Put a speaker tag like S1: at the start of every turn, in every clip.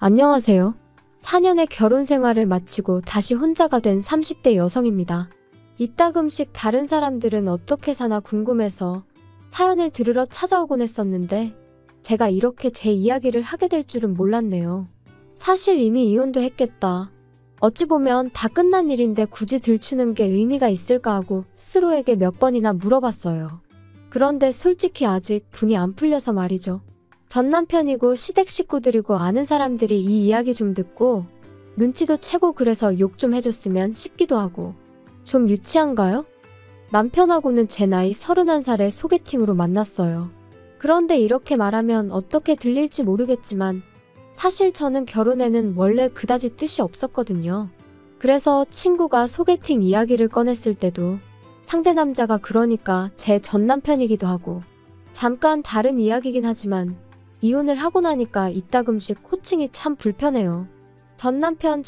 S1: 안녕하세요. 4년의 결혼 생활을 마치고 다시 혼자가 된 30대 여성입니다. 이따금씩 다른 사람들은 어떻게 사나 궁금해서 사연을 들으러 찾아오곤 했었는데 제가 이렇게 제 이야기를 하게 될 줄은 몰랐네요. 사실 이미 이혼도 했겠다. 어찌 보면 다 끝난 일인데 굳이 들추는 게 의미가 있을까 하고 스스로에게 몇 번이나 물어봤어요. 그런데 솔직히 아직 분이 안 풀려서 말이죠. 전 남편이고 시댁 식구들이고 아는 사람들이 이 이야기 좀 듣고 눈치도 채고 그래서 욕 좀 해줬으면 싶기도 하고. 좀 유치한가요? 남편하고는 제 나이 31살에 소개팅으로 만났어요. 그런데 이렇게 말하면 어떻게 들릴지 모르겠지만 사실 저는 결혼에는 원래 그다지 뜻이 없었거든요. 그래서 친구가 소개팅 이야기를 꺼냈을 때도 상대 남자가 그러니까 제 전 남편이기도 하고 잠깐 다른 이야기긴 하지만 이혼을 하고 나니까 이따금씩 호칭이 참 불편해요. 전 남편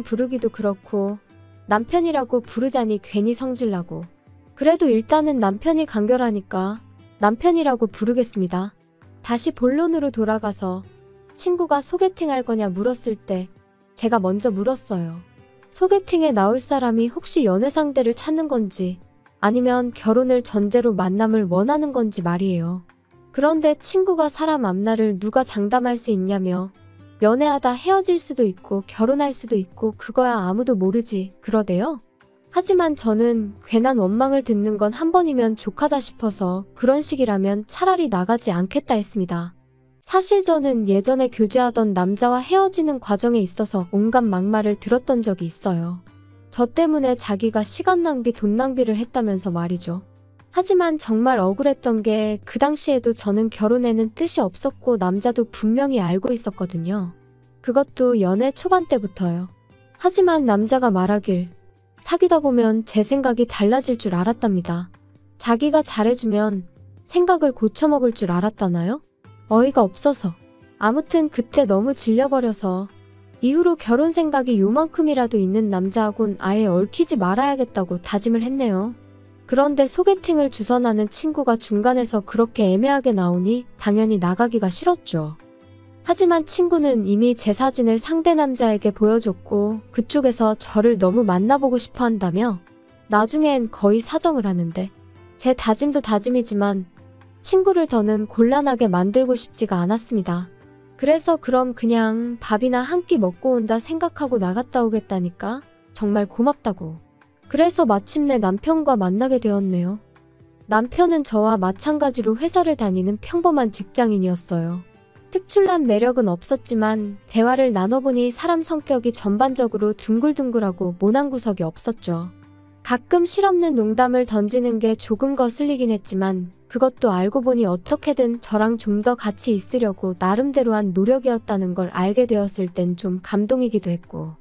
S1: 부르기도 그렇고 남편이라고 부르자니 괜히 성질나고. 그래도 일단은 남편이 간결하니까 남편이라고 부르겠습니다. 다시 본론으로 돌아가서 친구가 소개팅 할 거냐 물었을 때 제가 먼저 물었어요. 소개팅에 나올 사람이 혹시 연애 상대를 찾는 건지 아니면 결혼을 전제로 만남을 원하는 건지 말이에요. 그런데 친구가 사람 앞날을 누가 장담할 수 있냐며 연애하다 헤어질 수도 있고 결혼할 수도 있고 그거야 아무도 모르지 그러대요. 하지만 저는 괜한 원망을 듣는 건 한 번이면 족하다 싶어서 그런 식이라면 차라리 나가지 않겠다 했습니다. 사실 저는 예전에 교제하던 남자와 헤어지는 과정에 있어서 온갖 막말을 들었던 적이 있어요. 저 때문에 자기가 시간 낭비, 돈 낭비를 했다면서 말이죠. 하지만 정말 억울했던 게 그 당시에도 저는 결혼에는 뜻이 없었고 남자도 분명히 알고 있었거든요. 그것도 연애 초반 때부터요. 하지만 남자가 말하길 사귀다 보면 제 생각이 달라질 줄 알았답니다. 자기가 잘해주면 생각을 고쳐먹을 줄 알았다나요? 어이가 없어서. 아무튼 그때 너무 질려버려서 이후로 결혼 생각이 요만큼이라도 있는 남자하곤 아예 얽히지 말아야겠다고 다짐을 했네요. 그런데 소개팅을 주선하는 친구가 중간에서 그렇게 애매하게 나오니 당연히 나가기가 싫었죠. 하지만 친구는 이미 제 사진을 상대 남자에게 보여줬고 그쪽에서 저를 너무 만나보고 싶어 한다며 나중엔 거의 사정을 하는데 제 다짐도 다짐이지만 친구를 더는 곤란하게 만들고 싶지가 않았습니다. 그래서 그럼 그냥 밥이나 한 끼 먹고 온다 생각하고 나갔다 오겠다니까 정말 고맙다고. 그래서 마침내 남편과 만나게 되었네요. 남편은 저와 마찬가지로 회사를 다니는 평범한 직장인이었어요. 특출난 매력은 없었지만 대화를 나눠보니 사람 성격이 전반적으로 둥글둥글하고 모난 구석이 없었죠. 가끔 실없는 농담을 던지는 게 조금 거슬리긴 했지만 그것도 알고 보니 어떻게든 저랑 좀 더 같이 있으려고 나름대로 한 노력이었다는 걸 알게 되었을 땐 좀 감동이기도 했고.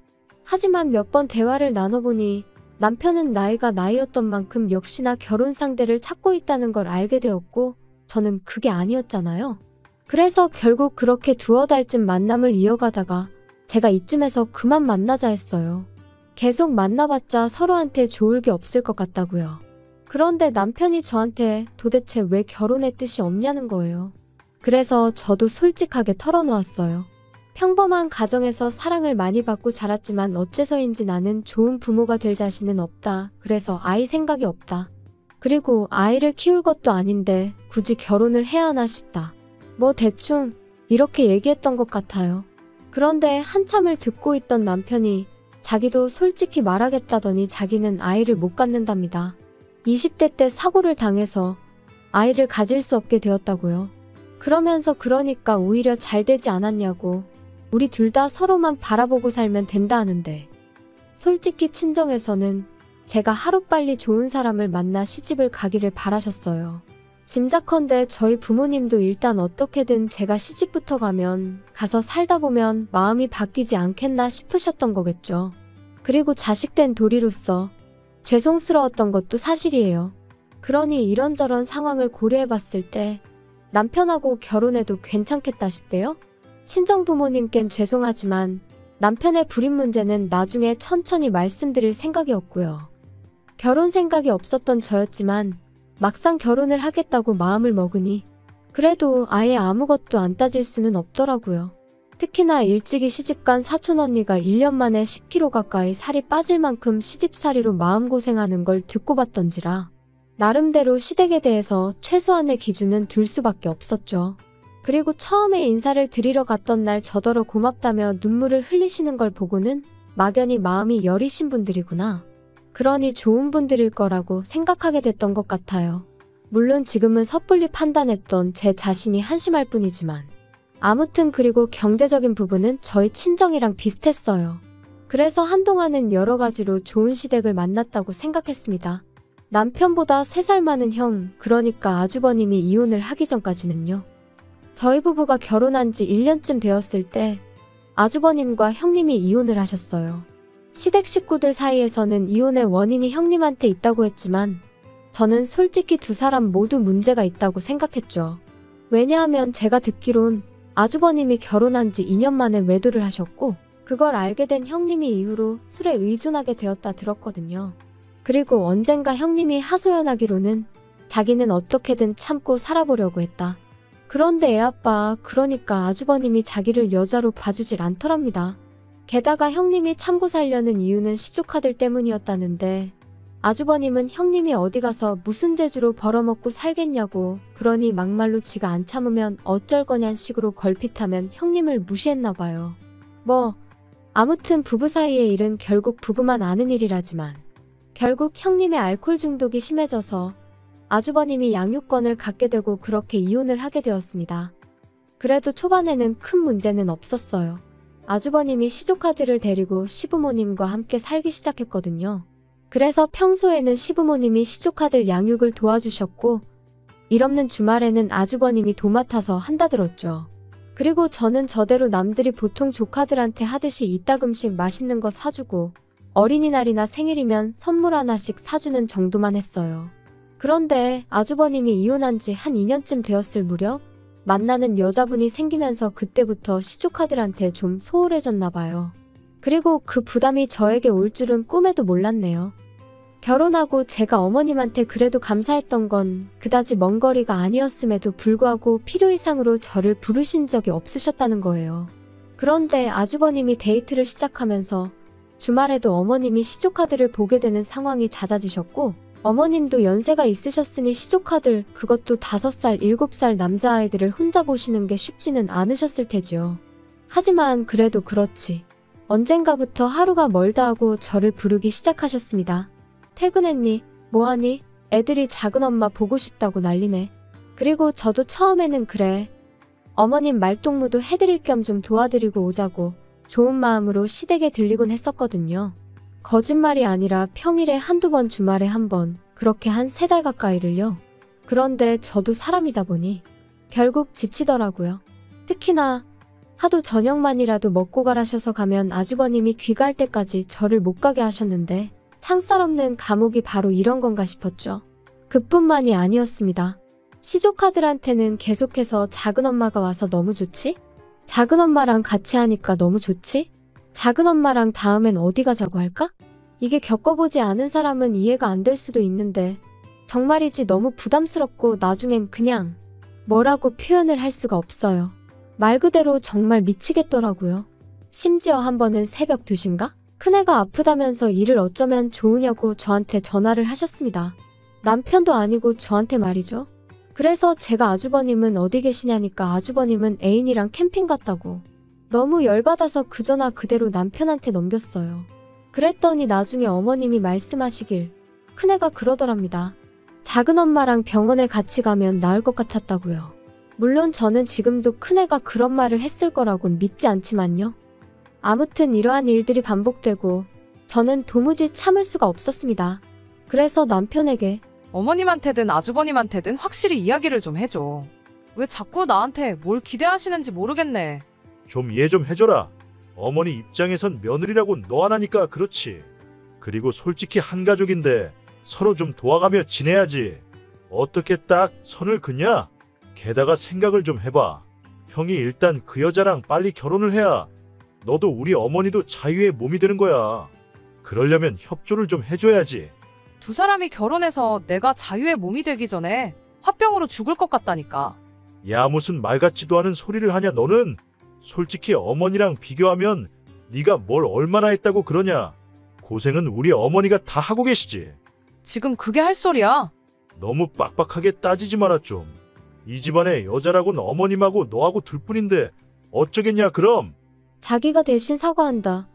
S1: 하지만 몇 번 대화를 나눠보니 남편은 나이가 나이였던 만큼 역시나 결혼 상대를 찾고 있다는 걸 알게 되었고 저는 그게 아니었잖아요. 그래서 결국 그렇게 두어 달쯤 만남을 이어가다가 제가 이쯤에서 그만 만나자 했어요. 계속 만나봤자 서로한테 좋을 게 없을 것 같다고요. 그런데 남편이 저한테 도대체 왜 결혼의 뜻이 없냐는 거예요. 그래서 저도 솔직하게 털어놓았어요. 평범한 가정에서 사랑을 많이 받고 자랐지만 어째서인지 나는 좋은 부모가 될 자신은 없다. 그래서 아이 생각이 없다. 그리고 아이를 키울 것도 아닌데 굳이 결혼을 해야 하나 싶다. 뭐 대충 이렇게 얘기했던 것 같아요. 그런데 한참을 듣고 있던 남편이 자기도 솔직히 말하겠다더니 자기는 아이를 못 갖는답니다. 20대 때 사고를 당해서 아이를 가질 수 없게 되었다고요. 그러면서 그러니까 오히려 잘 되지 않았냐고. 우리 둘 다 서로만 바라보고 살면 된다 하는데 솔직히 친정에서는 제가 하루빨리 좋은 사람을 만나 시집을 가기를 바라셨어요. 짐작컨대 저희 부모님도 일단 어떻게든 제가 시집부터 가면 가서 살다 보면 마음이 바뀌지 않겠나 싶으셨던 거겠죠. 그리고 자식된 도리로서 죄송스러웠던 것도 사실이에요. 그러니 이런저런 상황을 고려해봤을 때 남편하고 결혼해도 괜찮겠다 싶대요. 친정부모님께는 죄송하지만 남편의 불임 문제는 나중에 천천히 말씀드릴 생각이었고요. 결혼 생각이 없었던 저였지만 막상 결혼을 하겠다고 마음을 먹으니 그래도 아예 아무것도 안 따질 수는 없더라고요. 특히나 일찍이 시집간 사촌언니가 1년 만에 10kg 가까이 살이 빠질 만큼 시집살이로 마음고생하는 걸 듣고 봤던지라 나름대로 시댁에 대해서 최소한의 기준은 둘 수밖에 없었죠. 그리고 처음에 인사를 드리러 갔던 날 저더러 고맙다며 눈물을 흘리시는 걸 보고는 막연히 마음이 여리신 분들이구나. 그러니 좋은 분들일 거라고 생각하게 됐던 것 같아요. 물론 지금은 섣불리 판단했던 제 자신이 한심할 뿐이지만 아무튼 그리고 경제적인 부분은 저희 친정이랑 비슷했어요. 그래서 한동안은 여러 가지로 좋은 시댁을 만났다고 생각했습니다. 남편보다 3살 많은 형, 그러니까 아주버님이 이혼을 하기 전까지는요. 저희 부부가 결혼한 지 1년쯤 되었을 때 아주버님과 형님이 이혼을 하셨어요. 시댁 식구들 사이에서는 이혼의 원인이 형님한테 있다고 했지만 저는 솔직히 두 사람 모두 문제가 있다고 생각했죠. 왜냐하면 제가 듣기론 아주버님이 결혼한 지 2년 만에 외도를 하셨고 그걸 알게 된 형님이 이후로 술에 의존하게 되었다 들었거든요. 그리고 언젠가 형님이 하소연하기로는 자기는 어떻게든 참고 살아보려고 했다. 그런데 애아빠, 그러니까 아주버님이 자기를 여자로 봐주질 않더랍니다. 게다가 형님이 참고 살려는 이유는 시조카들 때문이었다는데 아주버님은 형님이 어디 가서 무슨 재주로 벌어먹고 살겠냐고, 그러니 막말로 지가 안 참으면 어쩔 거냔 식으로 걸핏하면 형님을 무시했나 봐요. 아무튼 부부 사이의 일은 결국 부부만 아는 일이라지만 결국 형님의 알코올 중독이 심해져서 아주버님이 양육권을 갖게 되고 그렇게 이혼을 하게 되었습니다. 그래도 초반에는 큰 문제는 없었어요. 아주버님이 시조카들을 데리고 시부모님과 함께 살기 시작했거든요. 그래서 평소에는 시부모님이 시조카들 양육을 도와주셨고 일 없는 주말에는 아주버님이 도맡아서 한다 들었죠. 그리고 저는 저대로 남들이 보통 조카들한테 하듯이 이따금씩 맛있는 거 사주고 어린이날이나 생일이면 선물 하나씩 사주는 정도만 했어요. 그런데 아주버님이 이혼한 지 한 2년쯤 되었을 무렵 만나는 여자분이 생기면서 그때부터 시조카들한테 좀 소홀해졌나 봐요. 그리고 그 부담이 저에게 올 줄은 꿈에도 몰랐네요. 결혼하고 제가 어머님한테 그래도 감사했던 건 그다지 먼 거리가 아니었음에도 불구하고 필요 이상으로 저를 부르신 적이 없으셨다는 거예요. 그런데 아주버님이 데이트를 시작하면서 주말에도 어머님이 시조카들을 보게 되는 상황이 잦아지셨고 어머님도 연세가 있으셨으니 시조카들, 그것도 5살, 7살 남자아이들을 혼자 보시는 게 쉽지는 않으셨을 테지요. 하지만 그래도 그렇지. 언젠가부터 하루가 멀다 하고 저를 부르기 시작하셨습니다. 퇴근했니? 뭐하니? 애들이 작은엄마 보고 싶다고 난리네. 그리고 저도 처음에는 그래. 어머님 말동무도 해드릴 겸 좀 도와드리고 오자고 좋은 마음으로 시댁에 들리곤 했었거든요. 거짓말이 아니라 평일에 한두 번, 주말에 한 번, 그렇게 한 3달 가까이를요. 그런데 저도 사람이다 보니 결국 지치더라고요. 특히나 하도 저녁만이라도 먹고 가라셔서 가면 아주버님이 귀가할 때까지 저를 못 가게 하셨는데 창살 없는 감옥이 바로 이런 건가 싶었죠. 그뿐만이 아니었습니다. 시조카들한테는 계속해서 작은엄마가 와서 너무 좋지? 작은엄마랑 같이 하니까 너무 좋지? 작은엄마랑 다음엔 어디 가자고 할까? 이게 겪어보지 않은 사람은 이해가 안 될 수도 있는데 정말이지 너무 부담스럽고 나중엔 그냥 뭐라고 표현을 할 수가 없어요. 말 그대로 정말 미치겠더라고요. 심지어 한 번은 새벽 2시인가? 큰애가 아프다면서 일을 어쩌면 좋으냐고 저한테 전화를 하셨습니다. 남편도 아니고 저한테 말이죠. 그래서 제가 아주버님은 어디 계시냐니까 아주버님은 애인이랑 캠핑 갔다고. 너무 열받아서 그 전화 그대로 남편한테 넘겼어요. 그랬더니 나중에 어머님이 말씀하시길 큰애가 그러더랍니다. 작은엄마랑 병원에 같이 가면 나을 것 같았다고요. 물론 저는 지금도 큰애가 그런 말을 했을 거라고는 믿지 않지만요. 아무튼 이러한 일들이 반복되고 저는 도무지 참을 수가 없었습니다. 그래서 남편에게
S2: 어머님한테든 아주버님한테든 확실히 이야기를 좀 해줘. 왜 자꾸 나한테 뭘 기대하시는지 모르겠네.
S3: 좀 이해 좀 해줘라. 어머니 입장에선 며느리라고 너 하나니까 그렇지. 그리고 솔직히 한 가족인데 서로 좀 도와가며 지내야지. 어떻게 딱 선을 그냐? 게다가 생각을 좀 해봐. 형이 일단 그 여자랑 빨리 결혼을 해야 너도 우리 어머니도 자유의 몸이 되는 거야. 그러려면 협조를 좀 해줘야지.
S2: 두 사람이 결혼해서 내가 자유의 몸이 되기 전에 화병으로 죽을 것 같다니까.
S3: 야, 무슨 말 같지도 않은 소리를 하냐 너는. 솔직히 어머니랑 비교하면 네가 뭘 얼마나 했다고 그러냐. 고생은 우리 어머니가 다 하고 계시지.
S2: 지금 그게 할 소리야?
S3: 너무 빡빡하게 따지지 마라 좀. 이 집안의 여자라곤 어머님하고 너하고 둘뿐인데 어쩌겠냐 그럼.
S1: 자기가 대신 사과한다.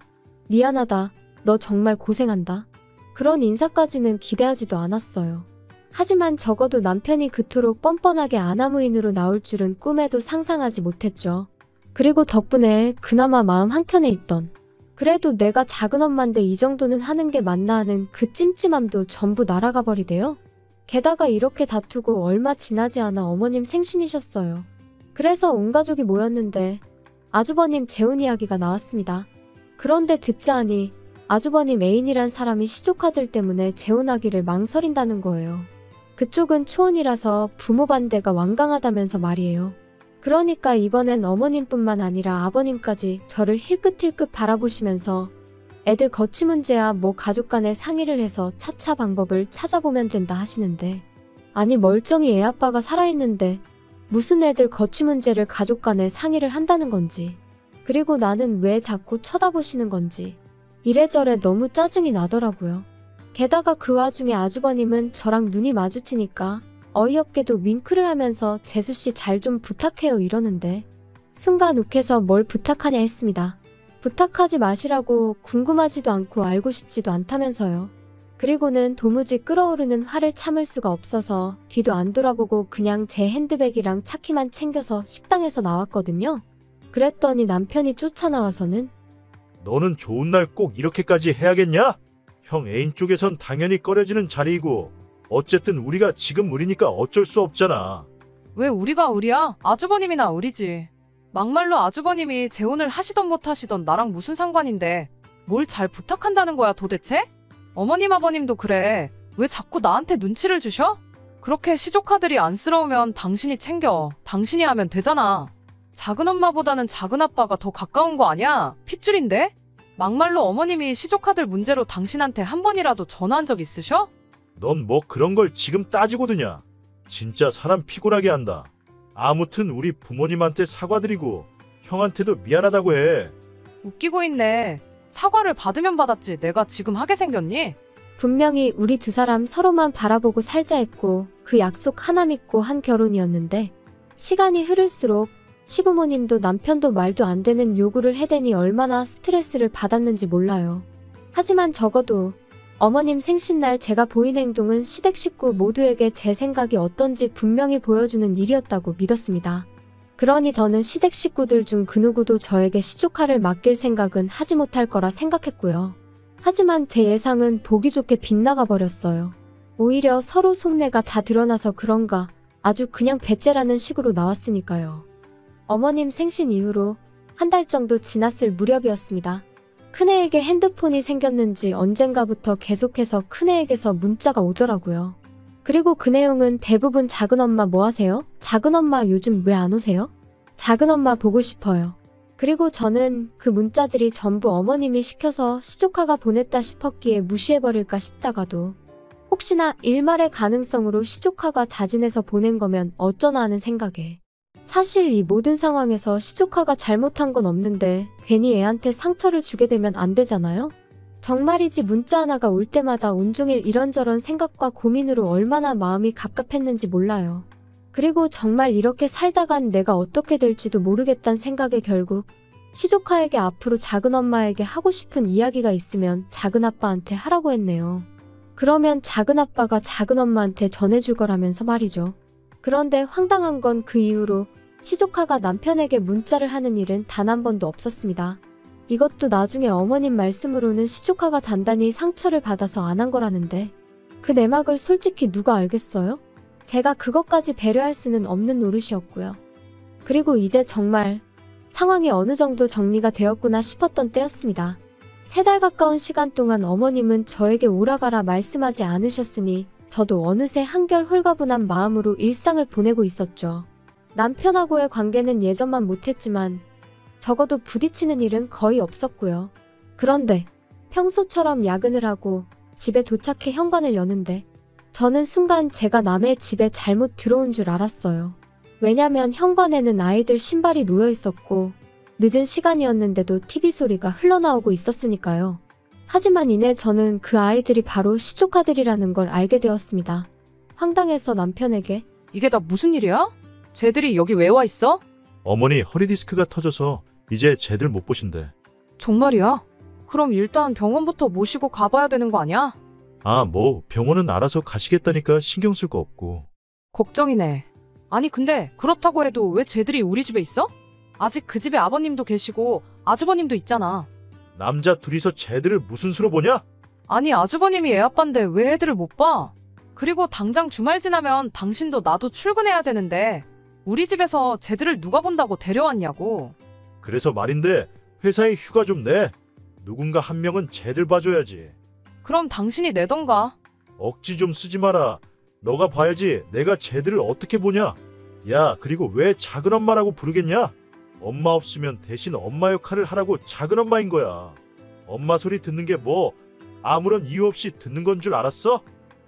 S1: 미안하다. 너 정말 고생한다. 그런 인사까지는 기대하지도 않았어요. 하지만 적어도 남편이 그토록 뻔뻔하게 아나무인으로 나올 줄은 꿈에도 상상하지 못했죠. 그리고 덕분에 그나마 마음 한켠에 있던, 그래도 내가 작은 엄마인데 이 정도는 하는 게 맞나 하는 그 찜찜함도 전부 날아가 버리대요. 게다가 이렇게 다투고 얼마 지나지 않아 어머님 생신이셨어요. 그래서 온 가족이 모였는데 아주버님 재혼 이야기가 나왔습니다. 그런데 듣자 하니 아주버님 애인이란 사람이 시조카들 때문에 재혼하기를 망설인다는 거예요. 그쪽은 초혼이라서 부모 반대가 완강하다면서 말이에요. 그러니까 이번엔 어머님뿐만 아니라 아버님까지 저를 힐끗힐끗 바라보시면서 애들 거취 문제야 뭐 가족 간에 상의를 해서 차차 방법을 찾아보면 된다 하시는데, 아니 멀쩡히 애 아빠가 살아있는데 무슨 애들 거취 문제를 가족 간에 상의를 한다는 건지, 그리고 나는 왜 자꾸 쳐다보시는 건지 이래저래 너무 짜증이 나더라고요. 게다가 그 와중에 아주버님은 저랑 눈이 마주치니까 어이없게도 윙크를 하면서 재수씨 잘 좀 부탁해요 이러는데, 순간 욱해서 뭘 부탁하냐 했습니다. 부탁하지 마시라고, 궁금하지도 않고 알고 싶지도 않다면서요. 그리고는 도무지 끓어오르는 화를 참을 수가 없어서 뒤도 안 돌아보고 그냥 제 핸드백이랑 차키만 챙겨서 식당에서 나왔거든요. 그랬더니 남편이 쫓아나와서는
S3: 너는 좋은 날 꼭 이렇게까지 해야겠냐? 형 애인 쪽에선 당연히 꺼려지는 자리이고 어쨌든 우리가 지금 우리니까 어쩔 수 없잖아.
S2: 왜 우리가 의리야? 아주버님이나 의리지. 막말로 아주버님이 재혼을 하시던 못 하시던 나랑 무슨 상관인데 뭘 잘 부탁한다는 거야 도대체? 어머님 아버님도 그래. 왜 자꾸 나한테 눈치를 주셔? 그렇게 시조카들이 안쓰러우면 당신이 챙겨. 당신이 하면 되잖아. 작은 엄마보다는 작은 아빠가 더 가까운 거 아니야? 핏줄인데? 막말로 어머님이 시조카들 문제로 당신한테 한 번이라도 전화한 적 있으셔?
S3: 넌 뭐 그런 걸 지금 따지고 드냐? 진짜 사람 피곤하게 한다. 아무튼 우리 부모님한테 사과드리고 형한테도 미안하다고 해.
S2: 웃기고 있네. 사과를 받으면 받았지 내가 지금 하게 생겼니?
S1: 분명히 우리 두 사람 서로만 바라보고 살자 했고 그 약속 하나 믿고 한 결혼이었는데, 시간이 흐를수록 시부모님도 남편도 말도 안 되는 요구를 해대니 얼마나 스트레스를 받았는지 몰라요. 하지만 적어도 어머님 생신날 제가 보인 행동은 시댁 식구 모두에게 제 생각이 어떤지 분명히 보여주는 일이었다고 믿었습니다. 그러니 더는 시댁 식구들 중 그 누구도 저에게 시조카를 맡길 생각은 하지 못할 거라 생각했고요. 하지만 제 예상은 보기 좋게 빗나가 버렸어요. 오히려 서로 속내가 다 드러나서 그런가 아주 그냥 배째라는 식으로 나왔으니까요. 어머님 생신 이후로 한 달 정도 지났을 무렵이었습니다. 큰애에게 핸드폰이 생겼는지 언젠가부터 계속해서 큰애에게서 문자가 오더라고요. 그리고 그 내용은 대부분 작은엄마 뭐 하세요? 작은엄마 요즘 왜 안 오세요? 작은엄마 보고 싶어요. 그리고 저는 그 문자들이 전부 어머님이 시켜서 시조카가 보냈다 싶었기에 무시해버릴까 싶다가도 혹시나 일말의 가능성으로 시조카가 자진해서 보낸 거면 어쩌나 하는 생각에, 사실 이 모든 상황에서 시조카가 잘못한 건 없는데 괜히 애한테 상처를 주게 되면 안 되잖아요? 정말이지 문자 하나가 올 때마다 온종일 이런저런 생각과 고민으로 얼마나 마음이 갑갑했는지 몰라요. 그리고 정말 이렇게 살다간 내가 어떻게 될지도 모르겠다는 생각에 결국 시조카에게 앞으로 작은엄마에게 하고 싶은 이야기가 있으면 작은아빠한테 하라고 했네요. 그러면 작은아빠가 작은엄마한테 전해줄 거라면서 말이죠. 그런데 황당한 건 그 이후로 시조카가 남편에게 문자를 하는 일은 단 한 번도 없었습니다. 이것도 나중에 어머님 말씀으로는 시조카가 단단히 상처를 받아서 안 한 거라는데, 그 내막을 솔직히 누가 알겠어요? 제가 그것까지 배려할 수는 없는 노릇이었고요. 그리고 이제 정말 상황이 어느 정도 정리가 되었구나 싶었던 때였습니다. 3달 가까운 시간 동안 어머님은 저에게 오라가라 말씀하지 않으셨으니 저도 어느새 한결 홀가분한 마음으로 일상을 보내고 있었죠. 남편하고의 관계는 예전만 못했지만 적어도 부딪히는 일은 거의 없었고요. 그런데 평소처럼 야근을 하고 집에 도착해 현관을 여는데 저는 순간 제가 남의 집에 잘못 들어온 줄 알았어요. 왜냐면 현관에는 아이들 신발이 놓여 있었고 늦은 시간이었는데도 TV 소리가 흘러나오고 있었으니까요. 하지만 이내 저는 그 아이들이 바로 시조카들이라는 걸 알게 되었습니다. 황당해서 남편에게
S2: 이게 다 무슨 일이야? 쟤들이 여기 왜 와 있어?
S3: 어머니 허리 디스크가 터져서 이제 쟤들 못 보신대.
S2: 정말이야? 그럼 일단 병원부터 모시고 가봐야 되는 거 아니야?
S3: 아, 뭐 병원은 알아서 가시겠다니까 신경 쓸 거 없고.
S2: 걱정이네. 아니 근데 그렇다고 해도 왜 쟤들이 우리 집에 있어? 아직 그 집에 아버님도 계시고 아주버님도 있잖아.
S3: 남자 둘이서 쟤들을 무슨 수로 보냐?
S2: 아니 아주버님이 애 아빠인데 왜 애들을 못 봐? 그리고 당장 주말 지나면 당신도 나도 출근해야 되는데 우리 집에서 쟤들을 누가 본다고 데려왔냐고.
S3: 그래서 말인데 회사에 휴가 좀 내. 누군가 한 명은 쟤들 봐줘야지.
S2: 그럼 당신이 내던가.
S3: 억지 좀 쓰지 마라. 너가 봐야지 내가 쟤들을 어떻게 보냐. 야, 그리고 왜 작은엄마라고 부르겠냐? 엄마 없으면 대신 엄마 역할을 하라고 작은엄마인 거야. 엄마 소리 듣는 게 뭐 아무런 이유 없이 듣는 건 줄 알았어?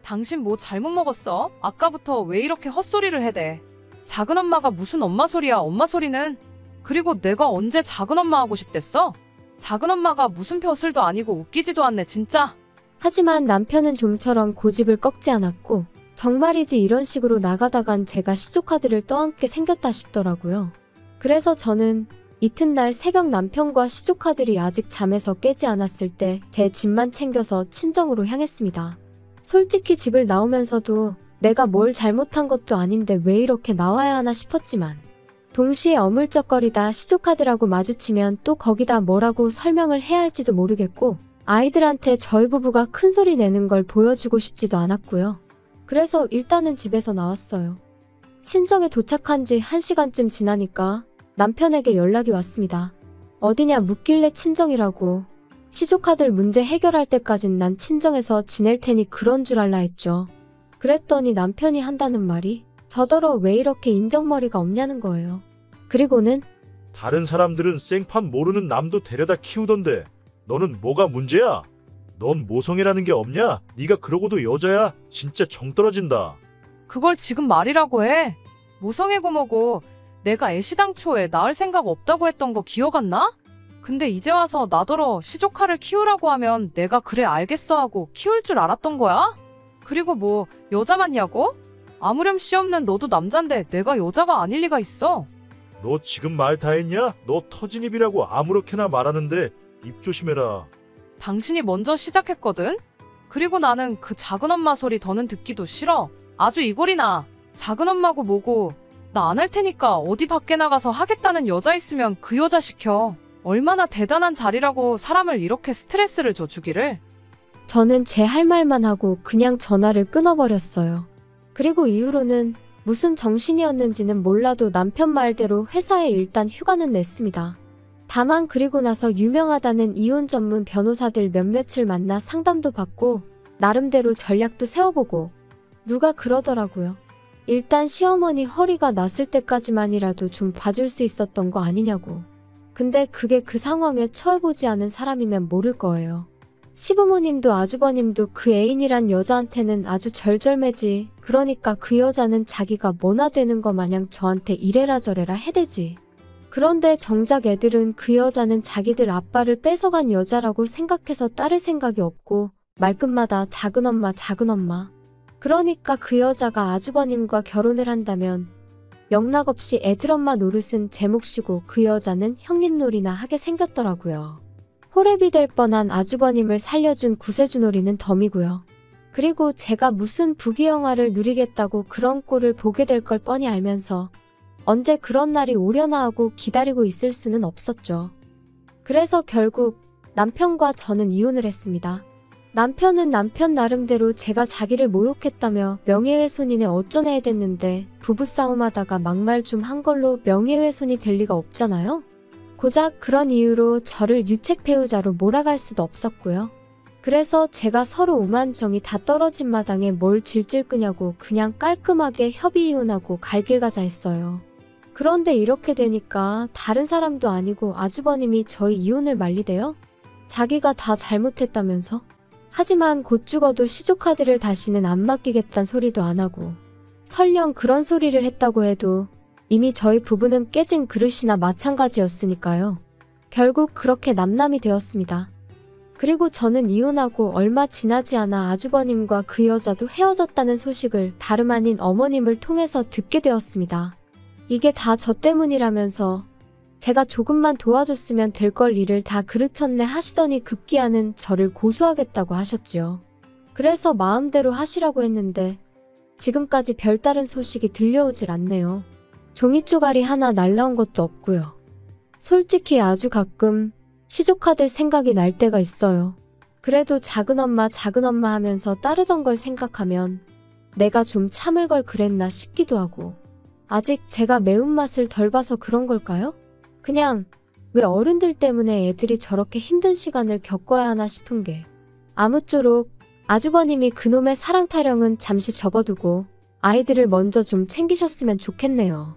S2: 당신 뭐 잘못 먹었어? 아까부터 왜 이렇게 헛소리를 해대? 작은엄마가 무슨 엄마 소리야, 엄마 소리는? 그리고 내가 언제 작은엄마 하고 싶댔어? 작은엄마가 무슨 벼슬도 아니고 웃기지도 않네 진짜.
S1: 하지만 남편은 좀처럼 고집을 꺾지 않았고 정말이지 이런 식으로 나가다간 제가 시조카들을 떠안게 생겼다 싶더라고요. 그래서 저는 이튿날 새벽 남편과 시조카들이 아직 잠에서 깨지 않았을 때 제 집만 챙겨서 친정으로 향했습니다. 솔직히 집을 나오면서도 내가 뭘 잘못한 것도 아닌데 왜 이렇게 나와야 하나 싶었지만 동시에 어물쩍거리다 시조카들하고 마주치면 또 거기다 뭐라고 설명을 해야 할지도 모르겠고 아이들한테 저희 부부가 큰 소리 내는 걸 보여주고 싶지도 않았고요. 그래서 일단은 집에서 나왔어요. 친정에 도착한 지 1시간쯤 지나니까 남편에게 연락이 왔습니다. 어디냐 묻길래 친정이라고. 시조카들 문제 해결할 때까진 난 친정에서 지낼 테니 그런 줄 알라 했죠. 그랬더니 남편이 한다는 말이 저더러 왜 이렇게 인정머리가 없냐는 거예요. 그리고는
S3: 다른 사람들은 생판 모르는 남도 데려다 키우던데 너는 뭐가 문제야? 넌 모성애라는 게 없냐? 네가 그러고도 여자야? 진짜 정 떨어진다.
S2: 그걸 지금 말이라고 해? 모성애고 뭐고 내가 애시당초에 낳을 생각 없다고 했던 거 기억 안 나? 근데 이제 와서 나더러 시조카를 키우라고 하면 내가 그래 알겠어 하고 키울 줄 알았던 거야? 그리고 뭐 여자 맞냐고? 아무렴씨 없는 너도 남잔데 내가 여자가 아닐 리가 있어.
S3: 너 지금 말 다 했냐? 너 터진 입이라고 아무렇게나 말하는데 입 조심해라.
S2: 당신이 먼저 시작했거든? 그리고 나는 그 작은엄마 소리 더는 듣기도 싫어. 아주 이골이나. 작은엄마고 뭐고 나 안 할 테니까 어디 밖에 나가서 하겠다는 여자 있으면 그 여자 시켜. 얼마나 대단한 자리라고 사람을 이렇게 스트레스를 줘 주기를.
S1: 저는 제 할 말만 하고 그냥 전화를 끊어버렸어요. 그리고 이후로는 무슨 정신이었는지는 몰라도 남편 말대로 회사에 일단 휴가는 냈습니다. 다만 그리고 나서 유명하다는 이혼 전문 변호사들 몇몇을 만나 상담도 받고 나름대로 전략도 세워보고 누가 그러더라고요. 일단 시어머니 허리가 났을 때까지만이라도 좀 봐줄 수 있었던 거 아니냐고. 근데 그게 그 상황에 처해보지 않은 사람이면 모를 거예요. 시부모님도 아주버님도 그 애인이란 여자한테는 아주 절절매지. 그러니까 그 여자는 자기가 뭐나 되는 거 마냥 저한테 이래라 저래라 해대지. 그런데 정작 애들은 그 여자는 자기들 아빠를 뺏어간 여자라고 생각해서 따를 생각이 없고 말끝마다 작은엄마 작은엄마. 그러니까 그 여자가 아주버님과 결혼을 한다면 영락없이 애들 엄마 노릇은 제 몫이고 그 여자는 형님 놀이나 하게 생겼더라고요. 호랩이 될 뻔한 아주버님을 살려준 구세주놀이는 덤이고요. 그리고 제가 무슨 부귀영화를 누리겠다고 그런 꼴을 보게 될 걸 뻔히 알면서 언제 그런 날이 오려나 하고 기다리고 있을 수는 없었죠. 그래서 결국 남편과 저는 이혼을 했습니다. 남편은 남편 나름대로 제가 자기를 모욕했다며 명예훼손이네 어쩌네 해댔는데 부부싸움하다가 막말 좀 한 걸로 명예훼손이 될 리가 없잖아요. 고작 그런 이유로 저를 유책배우자로 몰아갈 수도 없었고요. 그래서 제가 서로 오만정이 다 떨어진 마당에 뭘 질질 끄냐고 그냥 깔끔하게 협의 이혼하고 갈 길 가자 했어요. 그런데 이렇게 되니까 다른 사람도 아니고 아주버님이 저희 이혼을 말리대요? 자기가 다 잘못했다면서? 하지만 곧 죽어도 시조카들을 다시는 안 맡기겠단 소리도 안 하고 설령 그런 소리를 했다고 해도 이미 저희 부부는 깨진 그릇이나 마찬가지였으니까요. 결국 그렇게 남남이 되었습니다. 그리고 저는 이혼하고 얼마 지나지 않아 아주버님과 그 여자도 헤어졌다는 소식을 다름 아닌 어머님을 통해서 듣게 되었습니다. 이게 다 저 때문이라면서 제가 조금만 도와줬으면 될 걸 일을 다 그르쳤네 하시더니 급기야는 저를 고소하겠다고 하셨지요. 그래서 마음대로 하시라고 했는데 지금까지 별다른 소식이 들려오질 않네요. 종이 쪼가리 하나 날라온 것도 없고요. 솔직히 아주 가끔 시조카들 생각이 날 때가 있어요. 그래도 작은엄마 하면서 따르던 걸 생각하면 내가 좀 참을 걸 그랬나 싶기도 하고 아직 제가 매운맛을 덜 봐서 그런 걸까요? 그냥 왜 어른들 때문에 애들이 저렇게 힘든 시간을 겪어야 하나 싶은 게 아무쪼록 아주버님이 그놈의 사랑 타령은 잠시 접어두고 아이들을 먼저 좀 챙기셨으면 좋겠네요.